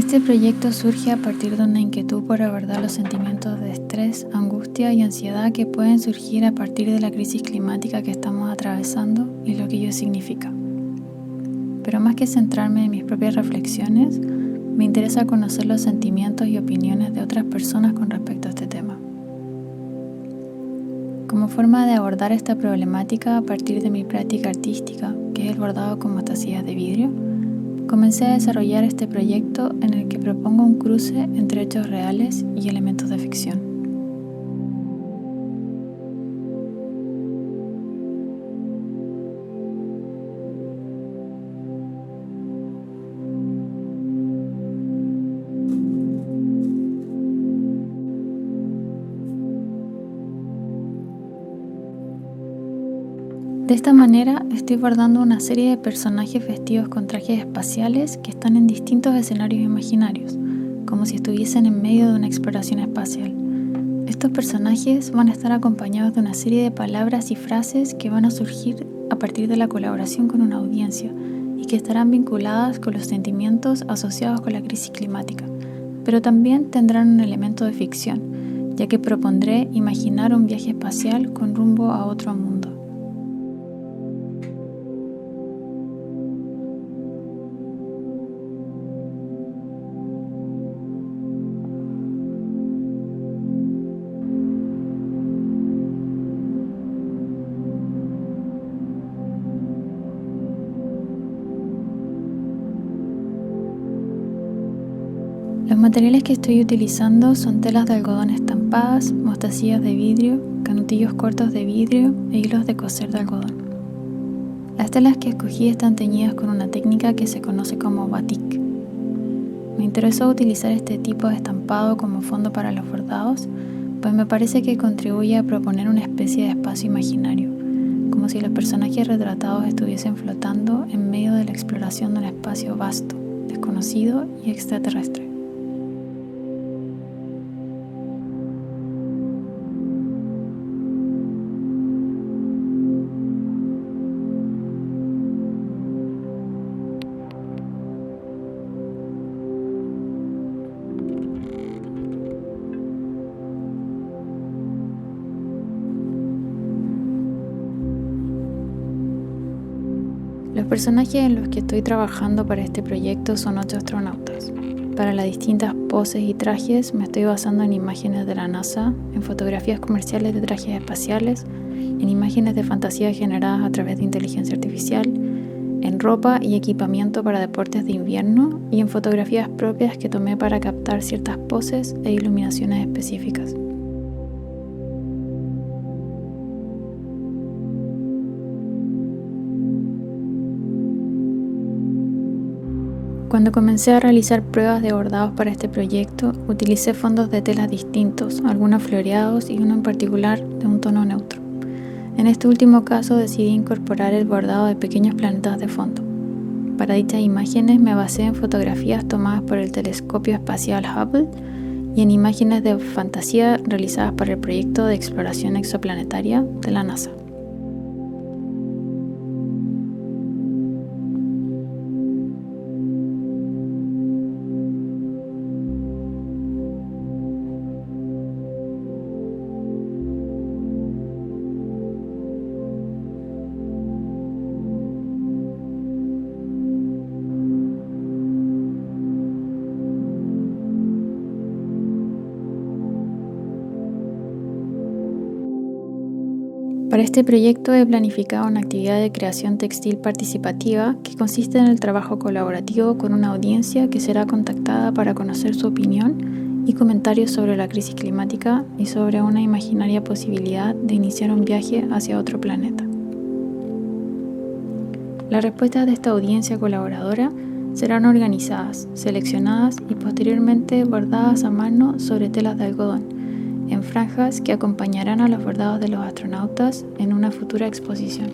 Este proyecto surge a partir de una inquietud por abordar los sentimientos de estrés, angustia y ansiedad que pueden surgir a partir de la crisis climática que estamos atravesando y lo que ello significa. Pero más que centrarme en mis propias reflexiones, me interesa conocer los sentimientos y opiniones de otras personas con respecto a este tema. Como forma de abordar esta problemática a partir de mi práctica artística, que es el bordado con mostacillas de vidrio, comencé a desarrollar este proyecto en el que propongo un cruce entre hechos reales y elementos de ficción. De esta manera estoy bordando una serie de personajes vestidos con trajes espaciales que están en distintos escenarios imaginarios, como si estuviesen en medio de una exploración espacial. Estos personajes van a estar acompañados de una serie de palabras y frases que van a surgir a partir de la colaboración con una audiencia y que estarán vinculadas con los sentimientos asociados con la crisis climática, pero también tendrán un elemento de ficción, ya que propondré imaginar un viaje espacial con rumbo a otro mundo. Los materiales que estoy utilizando son telas de algodón estampadas, mostacillas de vidrio, canutillos cortos de vidrio e hilos de coser de algodón. Las telas que escogí están teñidas con una técnica que se conoce como batik. Me interesó utilizar este tipo de estampado como fondo para los bordados, pues me parece que contribuye a proponer una especie de espacio imaginario, como si los personajes retratados estuviesen flotando en medio de la exploración de un espacio vasto, desconocido y extraterrestre. Los personajes en los que estoy trabajando para este proyecto son 8 astronautas. Para las distintas poses y trajes me estoy basando en imágenes de la NASA, en fotografías comerciales de trajes espaciales, en imágenes de fantasía generadas a través de inteligencia artificial, en ropa y equipamiento para deportes de invierno y en fotografías propias que tomé para captar ciertas poses e iluminaciones específicas. Cuando comencé a realizar pruebas de bordados para este proyecto, utilicé fondos de telas distintos, algunos floreados y uno en particular de un tono neutro. En este último caso decidí incorporar el bordado de pequeños planetas de fondo. Para dichas imágenes me basé en fotografías tomadas por el telescopio espacial Hubble y en imágenes de fantasía realizadas para el proyecto de exploración exoplanetaria de la NASA. Para este proyecto he planificado una actividad de creación textil participativa que consiste en el trabajo colaborativo con una audiencia que será contactada para conocer su opinión y comentarios sobre la crisis climática y sobre una imaginaria posibilidad de iniciar un viaje hacia otro planeta. Las respuestas de esta audiencia colaboradora serán organizadas, seleccionadas y posteriormente bordadas a mano sobre telas de algodón, en franjas que acompañarán a los bordados de los astronautas en una futura exposición.